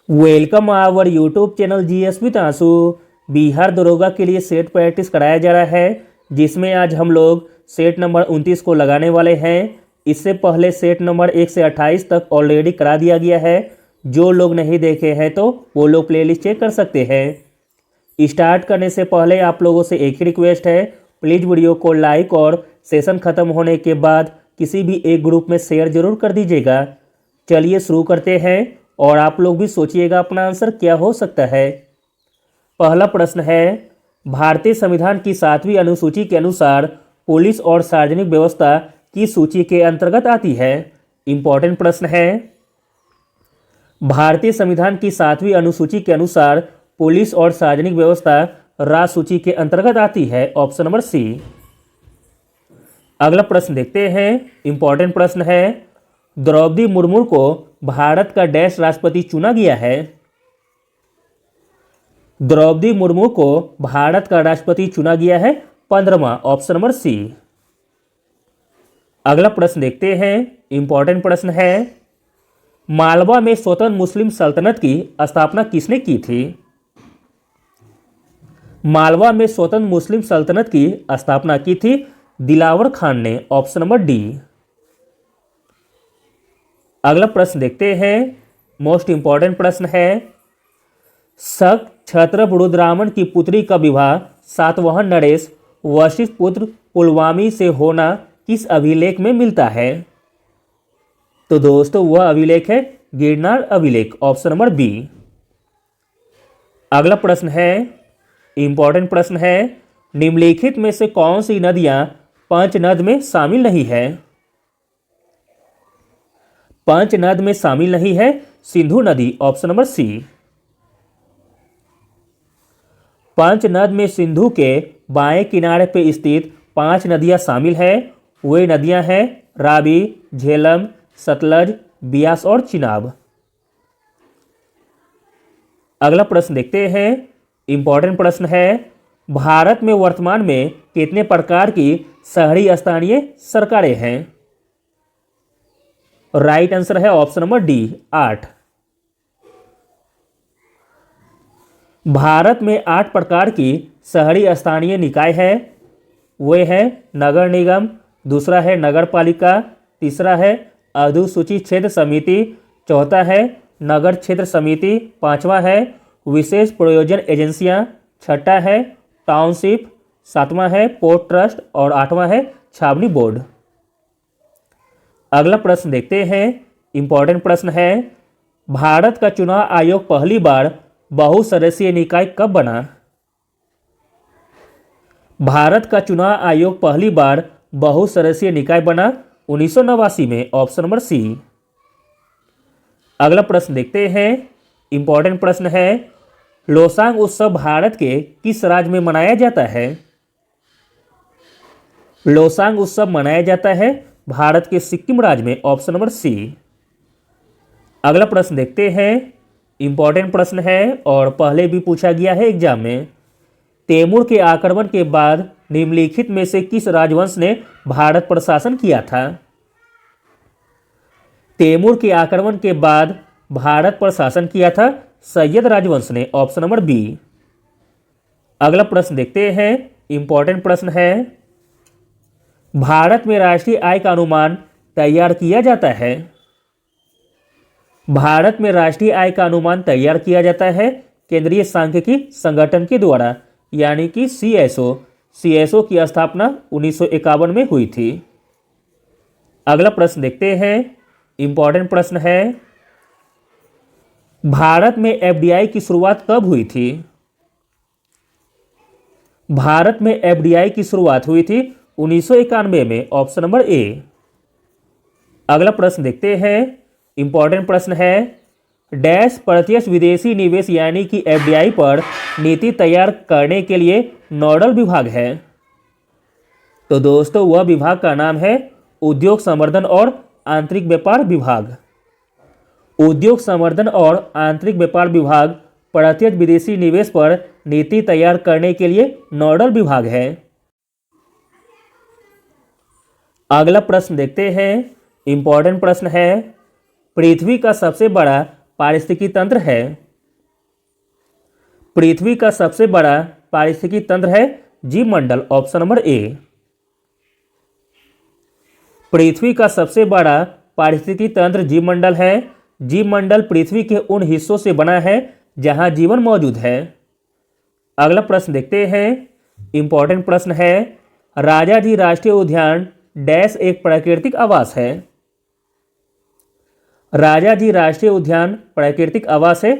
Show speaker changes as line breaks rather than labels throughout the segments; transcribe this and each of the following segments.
Welcome our YouTube channel GS with Aansu. Bihar दरोगा के लिए सेट प्रैक्टिस कराया जा रहा है, जिसमें आज हम लोग सेट नंबर 29 को लगाने वाले हैं। इससे पहले सेट नंबर 1 से 28 तक ऑलरेडी करा दिया गया है। जो लोग नहीं देखे हैं तो वो लोग प्लेलिस्ट चेक कर सकते हैं। स्टार्ट करने से पहले आप लोगों से एक ही रिक्वेस्ट है, प्लीज़ वीडियो को लाइक और सेशन ख़त्म होने के बाद किसी भी एक ग्रुप में शेयर जरूर कर दीजिएगा। चलिए शुरू करते हैं और आप लोग भी सोचिएगा अपना आंसर क्या हो सकता है। पहला प्रश्न है, भारतीय संविधान की 7वीं अनुसूची के अनुसार पुलिस और सार्वजनिक व्यवस्था की सूची के अंतर्गत आती है। इंपॉर्टेंट प्रश्न है। भारतीय संविधान की 7वीं अनुसूची के अनुसार पुलिस और सार्वजनिक व्यवस्था राज्य सूची के अंतर्गत आती है। Option number C. अगला प्रश्न देखते हैं। इंपॉर्टेंट प्रश्न है, द्रौपदी मुर्मू को भारत का डैश राष्ट्रपति चुना गया है। द्रौपदी मुर्मू को भारत का राष्ट्रपति चुना गया है 15वां। Option number C. अगला प्रश्न देखते हैं। इंपॉर्टेंट प्रश्न है, मालवा में स्वतंत्र मुस्लिम सल्तनत की स्थापना किसने की थी। मालवा में स्वतंत्र मुस्लिम सल्तनत की स्थापना की थी दिलावर खान ने। Option number D. अगला प्रश्न देखते हैं। मोस्ट इंपॉर्टेंट प्रश्न है, शक क्षत्रप रुद्रामन की पुत्री का विवाह सातवाहन नरेश वशिष्ठ पुत्र पुलवामी से होना किस अभिलेख में मिलता है। तो दोस्तों वह अभिलेख है गिरनार अभिलेख। Option number B. अगला प्रश्न है, इंपॉर्टेंट प्रश्न है, निम्नलिखित में से कौन सी नदियां पंचनद में शामिल नहीं है। पंचनद में शामिल नहीं है सिंधु नदी। ऑप्शन नंबर सी। पंचनद में सिंधु के बाएं किनारे पर स्थित 5 नदियां शामिल है। वे नदियां हैं रावी, झेलम, सतलज, बियास और चिनाब। अगला प्रश्न देखते हैं। इंपॉर्टेंट प्रश्न है, भारत में वर्तमान में कितने प्रकार की शहरी स्थानीय सरकारें हैं। राइट आंसर है ऑप्शन नंबर डी 8। भारत में 8 प्रकार की शहरी स्थानीय निकाय है। वे हैं नगर निगम, दूसरा है नगर पालिका, तीसरा है अधिसूचित क्षेत्र समिति, चौथा है नगर क्षेत्र समिति, पांचवा है विशेष प्रयोजन एजेंसियां, छठा है टाउनशिप, सातवां है पोर्ट ट्रस्ट और आठवां है छावनी बोर्ड। अगला प्रश्न देखते हैं। इंपॉर्टेंट प्रश्न है, भारत का चुनाव आयोग पहली बार बहुसदस्यीय निकाय कब बना। भारत का चुनाव आयोग पहली बार बहुसदस्यीय निकाय बना 1989 में। Option number C. अगला प्रश्न देखते हैं। इंपॉर्टेंट प्रश्न है, लोसांग उत्सव भारत के किस राज्य में मनाया जाता है। लोसांग उत्सव मनाया जाता है भारत के सिक्किम राज्य में। Option number C. अगला प्रश्न देखते हैं। इंपॉर्टेंट प्रश्न है और पहले भी पूछा गया है एग्जाम में। तैमूर के आक्रमण के बाद निम्नलिखित में से किस राजवंश ने भारत पर शासन किया था। तैमूर के आक्रमण के बाद भारत पर शासन किया था सैयद राजवंश ने। Option number B. अगला प्रश्न देखते हैं। इंपॉर्टेंट प्रश्न है, भारत में राष्ट्रीय आय का अनुमान तैयार किया जाता है। भारत में राष्ट्रीय आय का अनुमान तैयार किया जाता है केंद्रीय सांख्यिकी संगठन के द्वारा, यानी कि सीएसओ। सीएसओ की स्थापना 1951 में हुई थी। अगला प्रश्न देखते हैं। इंपॉर्टेंट प्रश्न है, भारत में एफडीआई की शुरुआत कब हुई थी। भारत में एफडीआई की शुरुआत हुई थी 1991 में। Option number A. अगला प्रश्न देखते हैं। इंपॉर्टेंट प्रश्न है, डैश प्रत्यक्ष विदेशी निवेश यानी कि एफडीआई पर नीति तैयार करने के लिए नोडल विभाग है। तो दोस्तों वह विभाग का नाम है उद्योग संवर्धन और आंतरिक व्यापार विभाग। उद्योग संवर्धन और आंतरिक व्यापार विभाग प्रत्यक्ष विदेशी निवेश पर नीति तैयार करने के लिए नोडल विभाग है। अगला प्रश्न देखते हैं। इंपॉर्टेंट प्रश्न है, पृथ्वी का सबसे बड़ा पारिस्थितिकी तंत्र है? पृथ्वी का सबसे बड़ा पारिस्थितिकी तंत्र है जीवमंडल, ऑप्शन नंबर ए। पृथ्वी का सबसे बड़ा पारिस्थितिकी तंत्र जीवमंडल है। जीवमंडल पृथ्वी के उन हिस्सों से बना है जहां जीवन मौजूद है। अगला प्रश्न देखते हैं, इंपॉर्टेंट प्रश्न है, राजाजी राष्ट्रीय उद्यान डैश एक प्राकृतिक आवास है? राजाजी राष्ट्रीय उद्यान प्राकृतिक आवास है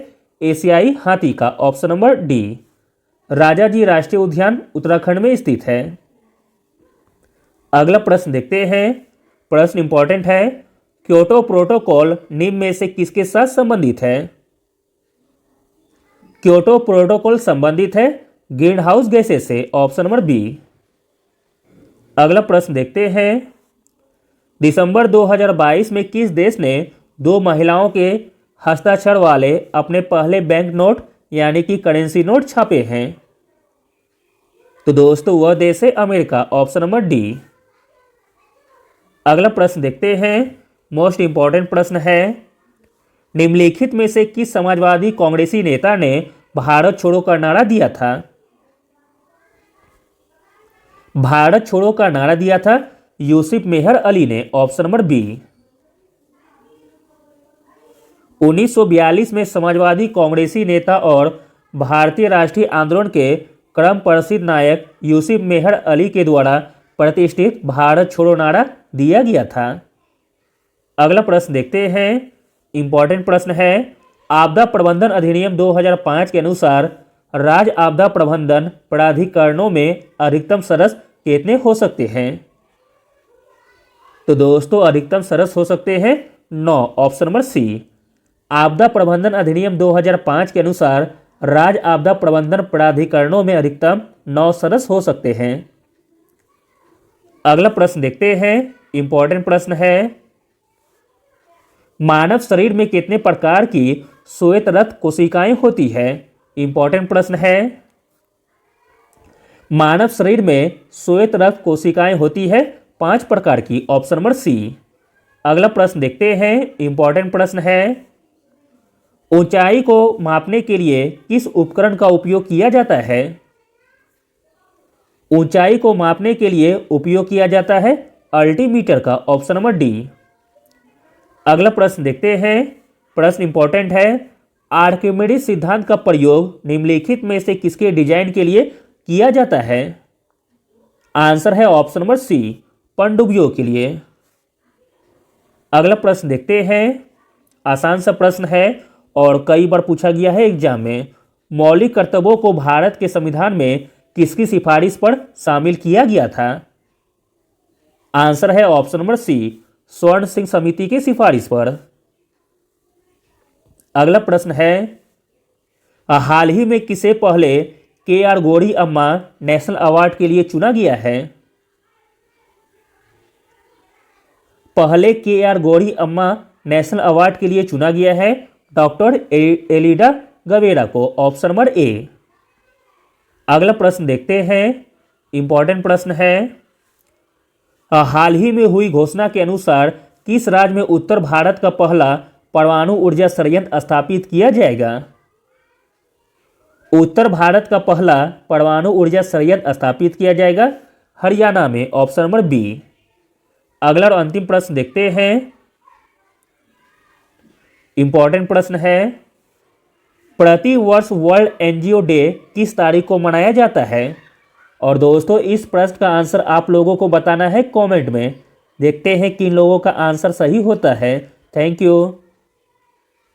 एशियाई हाथी का, ऑप्शन नंबर डी। राजाजी राष्ट्रीय उद्यान उत्तराखंड में स्थित है। अगला प्रश्न देखते हैं, प्रश्न इंपॉर्टेंट है, क्योटो प्रोटोकॉल निम्न में से किसके साथ संबंधित है? क्योटो प्रोटोकॉल संबंधित है ग्रीन हाउस गैसेस से, ऑप्शन नंबर बी। अगला प्रश्न देखते हैं, दिसंबर 2022 में किस देश ने 2 महिलाओं के हस्ताक्षर वाले अपने पहले बैंक नोट यानी कि करेंसी नोट छापे हैं? तो दोस्तों वह देश है अमेरिका, ऑप्शन नंबर डी। अगला प्रश्न देखते हैं, मोस्ट इंपॉर्टेंट प्रश्न है, निम्नलिखित में से किस समाजवादी कांग्रेसी नेता ने भारत छोड़ो का नारा दिया था? भारत छोड़ो का नारा दिया था यूसुफ मेहर अली ने, ऑप्शन नंबर बी। 1942 में समाजवादी कांग्रेसी नेता और भारतीय राष्ट्रीय आंदोलन के क्रम प्रसिद्ध नायक यूसुफ मेहर अली के द्वारा प्रतिष्ठित भारत छोड़ो नारा दिया गया था। अगला प्रश्न देखते हैं, इंपॉर्टेंट प्रश्न है, आपदा प्रबंधन अधिनियम 2005 के अनुसार राज्य आपदा प्रबंधन प्राधिकरणों में अधिकतम सदस्य कितने हो सकते हैं? तो दोस्तों अधिकतम सदस्य हो सकते हैं 9, ऑप्शन नंबर सी। आपदा प्रबंधन अधिनियम 2005 के अनुसार राज्य आपदा प्रबंधन प्राधिकरणों में अधिकतम 9 सदस्य हो सकते हैं। अगला प्रश्न देखते हैं, इंपॉर्टेंट प्रश्न है, मानव शरीर में कितने प्रकार की श्वेत रक्त कोशिकाएं होती है? इंपॉर्टेंट प्रश्न है, मानव शरीर में श्वेत रक्त कोशिकाएं होती है 5 प्रकार की, ऑप्शन नंबर सी। अगला प्रश्न देखते हैं, इंपॉर्टेंट प्रश्न है, ऊंचाई को मापने के लिए किस उपकरण का उपयोग किया जाता है? ऊंचाई को मापने के लिए उपयोग किया जाता है अल्टीमीटर का, ऑप्शन नंबर डी। अगला प्रश्न देखते हैं, प्रश्न इंपॉर्टेंट है, आर्किमिडीज सिद्धांत का प्रयोग निम्नलिखित में से किसके डिजाइन के लिए किया जाता है? आंसर है ऑप्शन नंबर सी, पनडुब्बियों के लिए। अगला प्रश्न देखते हैं, आसान सा प्रश्न है और कई बार पूछा गया है एग्जाम में, मौलिक कर्तव्यों को भारत के संविधान में किसकी सिफारिश पर शामिल किया गया था? आंसर है ऑप्शन नंबर सी, स्वर्ण सिंह समिति की सिफारिश पर। अगला प्रश्न है, हाल ही में किसे पहले KR गौरी अम्मा नेशनल अवार्ड के लिए चुना गया है? पहले KR गौरी अम्मा नेशनल अवार्ड के लिए चुना गया है डॉक्टर एलिडा गवेरा को, ऑप्शन नंबर ए। अगला प्रश्न देखते हैं, इंपॉर्टेंट प्रश्न है, हाल ही में हुई घोषणा के अनुसार किस राज्य में उत्तर भारत का पहला परमाणु ऊर्जा संयंत्र स्थापित किया जाएगा? उत्तर भारत का पहला परमाणु ऊर्जा संयंत्र स्थापित किया जाएगा हरियाणा में, ऑप्शन नंबर बी। अगला और अंतिम प्रश्न देखते हैं, इंपॉर्टेंट प्रश्न है, प्रति वर्ष वर्ल्ड एनजीओ डे किस तारीख को मनाया जाता है? और दोस्तों इस प्रश्न का आंसर आप लोगों को बताना है कमेंट में। देखते हैं किन लोगों का आंसर सही होता है। Thank you.